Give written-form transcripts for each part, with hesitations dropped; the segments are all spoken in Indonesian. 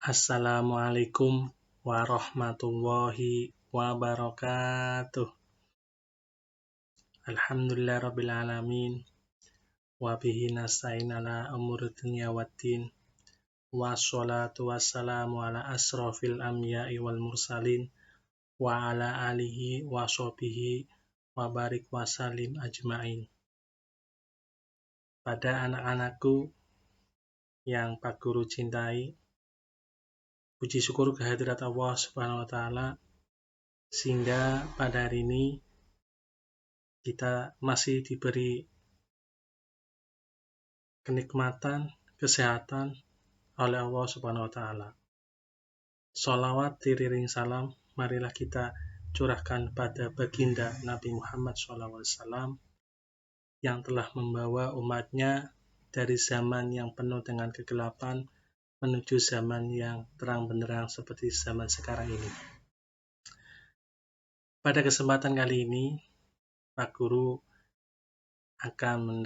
Assalamualaikum warahmatullahi wabarakatuh. Alhamdulillahirabbil alamin wa bihi nasta'in ala umuri dunya waddin. Wassalatu wassalamu ala asrofil anbiya'i wal mursalin wa ala alihi wa sahbihi wa barik wa salim ajmain. Pada anak-anakku yang Pak Guru cintai, puji syukur kehadirat Allah Subhanahu wa taala sehingga pada hari ini kita masih diberi kenikmatan, kesehatan oleh Allah Subhanahu wa taala. Sholawat diriring salam marilah kita curahkan pada baginda Nabi Muhammad SAW yang telah membawa umatnya dari zaman yang penuh dengan kegelapan menuju zaman yang terang benderang seperti zaman sekarang ini. Pada kesempatan kali ini, Pak Guru akan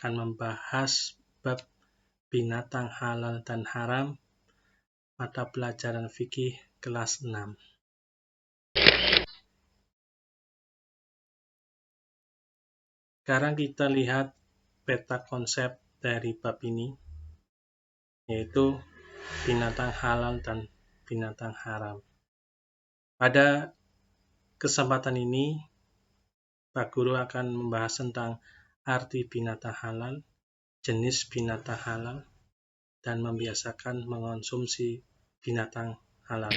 membahas bab binatang halal dan haram, mata pelajaran fikih kelas 6. Sekarang kita lihat peta konsep dari bab ini, yaitu binatang halal dan binatang haram. Pada kesempatan ini, Pak Guru akan membahas tentang arti binatang halal, jenis binatang halal, dan membiasakan mengonsumsi binatang halal.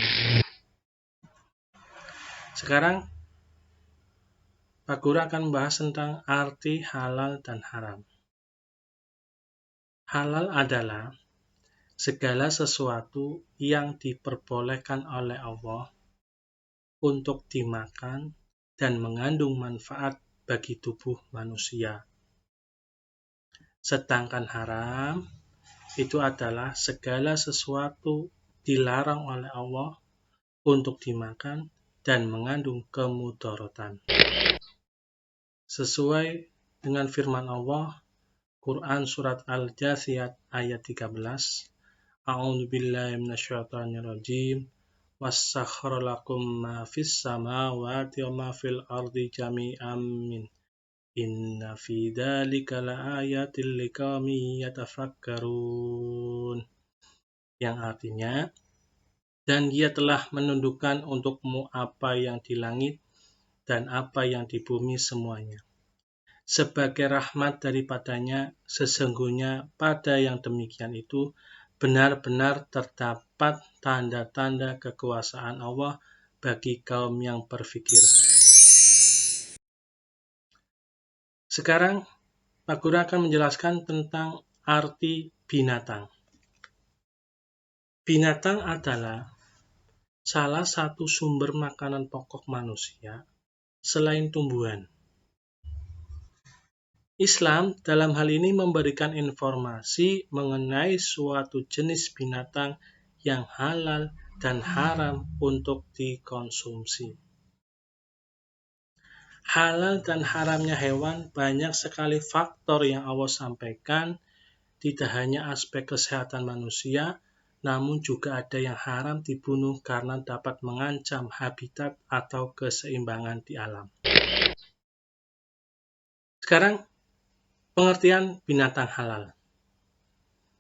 Sekarang, Pak Guru akan membahas tentang arti halal dan haram. Halal adalah segala sesuatu yang diperbolehkan oleh Allah untuk dimakan dan mengandung manfaat bagi tubuh manusia. Sedangkan haram itu adalah segala sesuatu dilarang oleh Allah untuk dimakan dan mengandung kemudaratan. Sesuai dengan firman Allah, Quran Surat Al-Jathiyat ayat 13, A'udzubillahi minasyaitonirrajim, wassakhkhara lakum ma fis samawati wa ma fil ardi jami'an min. Inna fi dzalika laayatil liqaumin yatafakkarun. Yang artinya, dan Dia telah menundukkan untukmu apa yang di langit dan apa yang di bumi semuanya. Sebagai rahmat daripadanya, sesungguhnya pada yang demikian itu benar-benar terdapat tanda-tanda kekuasaan Allah bagi kaum yang berfikir. Sekarang, Pak Guru akan menjelaskan tentang arti binatang. Binatang adalah salah satu sumber makanan pokok manusia selain tumbuhan. Islam dalam hal ini memberikan informasi mengenai suatu jenis binatang yang halal dan haram untuk dikonsumsi. Halal dan haramnya hewan banyak sekali faktor yang Allah sampaikan, tidak hanya aspek kesehatan manusia, namun juga ada yang haram dibunuh karena dapat mengancam habitat atau keseimbangan di alam. Sekarang, pengertian binatang halal.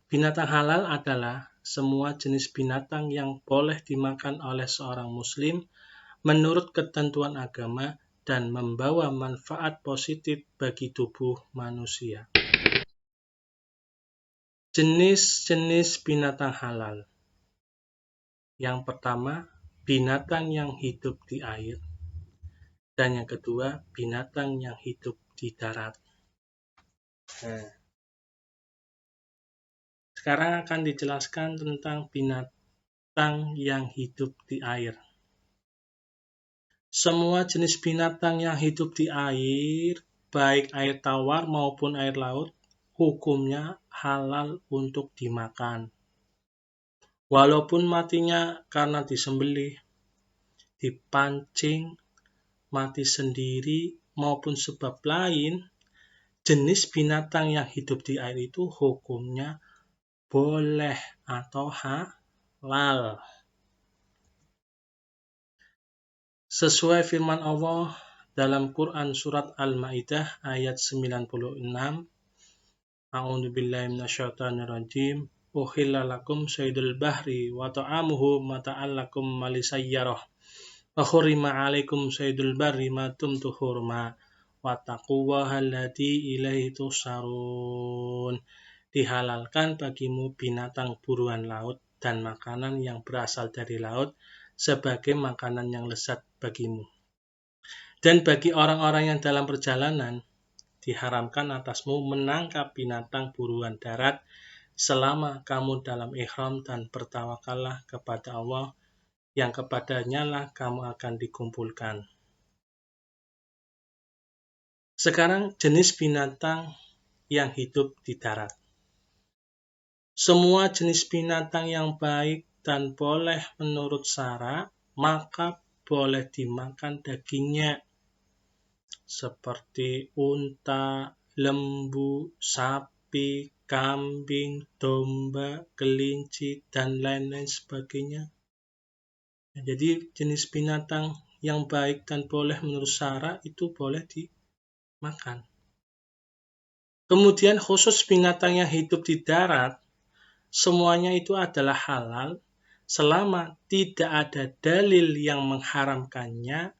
Binatang halal adalah semua jenis binatang yang boleh dimakan oleh seorang muslim menurut ketentuan agama dan membawa manfaat positif bagi tubuh manusia. Jenis-jenis binatang halal. Yang pertama, binatang yang hidup di air. Dan yang kedua, binatang yang hidup di darat. Sekarang akan dijelaskan tentang binatang yang hidup di air. Semua jenis binatang yang hidup di air, baik air tawar maupun air laut, hukumnya halal untuk dimakan. Walaupun matinya karena disembelih, dipancing, mati sendiri, maupun sebab lain, jenis binatang yang hidup di air itu hukumnya boleh atau halal. Sesuai firman Allah dalam Quran surat Al-Maidah ayat 96, A'udzubillahi minasyaitonirrajim. Uhilla lakum saydul bahri wa ta'amuhu mata'an lakum malisayyarah. Wa hurrima 'alaikum saydul barri ma dumtum hurma. Wattaqullaha alladzi ilaihi tuhsyarun. Dihalalkan bagimu binatang buruan laut dan makanan yang berasal dari laut sebagai makanan yang lezat bagimu. Dan bagi orang-orang yang dalam perjalanan, diharamkan atasmu menangkap binatang buruan darat selama kamu dalam ihram dan bertawakallah kepada Allah yang kepadanya lah kamu akan dikumpulkan. Sekarang jenis binatang yang hidup di darat. Semua jenis binatang yang baik dan boleh menurut syara, maka boleh dimakan dagingnya. Seperti unta, lembu, sapi, kambing, domba, kelinci, dan lain-lain sebagainya. Jadi jenis binatang yang baik dan boleh menurut syara itu boleh dimakan. Kemudian khusus binatang yang hidup di darat, semuanya itu adalah halal selama tidak ada dalil yang mengharamkannya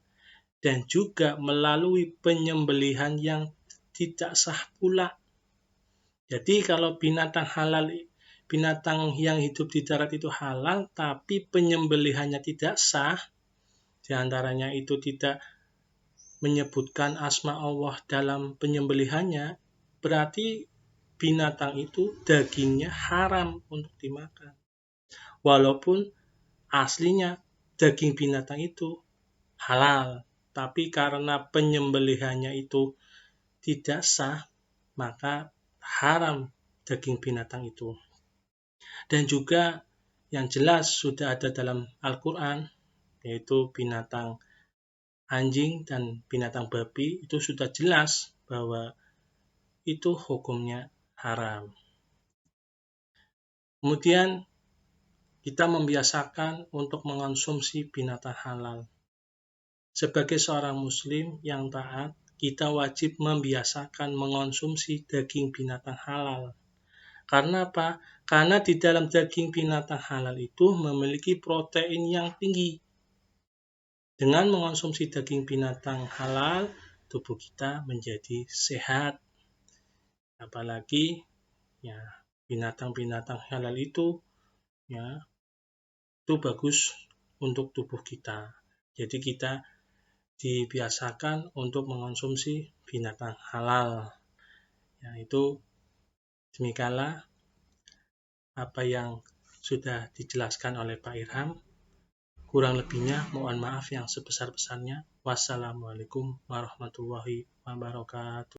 dan juga melalui penyembelihan yang tidak sah pula. Jadi kalau binatang yang hidup di darat itu halal tapi penyembelihannya tidak sah, diantaranya itu tidak menyebutkan asma Allah dalam penyembelihannya, berarti binatang itu dagingnya haram untuk dimakan. Walaupun aslinya daging binatang itu halal, tapi karena penyembelihannya itu tidak sah, maka haram daging binatang itu. Dan juga yang jelas sudah ada dalam Al-Quran, yaitu binatang anjing dan binatang babi, itu sudah jelas bahwa itu hukumnya haram. Kemudian kita membiasakan untuk mengonsumsi binatang halal. Sebagai seorang muslim yang taat, kita wajib membiasakan mengonsumsi daging binatang halal. Karena apa? Karena di dalam daging binatang halal itu memiliki protein yang tinggi. Dengan mengonsumsi daging binatang halal, tubuh kita menjadi sehat. Apalagi ya, binatang-binatang halal itu itu bagus untuk tubuh kita. Jadi kita dibiasakan untuk mengonsumsi binatang halal. Itu demikianlah apa yang sudah dijelaskan oleh Pak Irham. Kurang lebihnya mohon maaf yang sebesar-besarnya. Wassalamualaikum warahmatullahi wabarakatuh.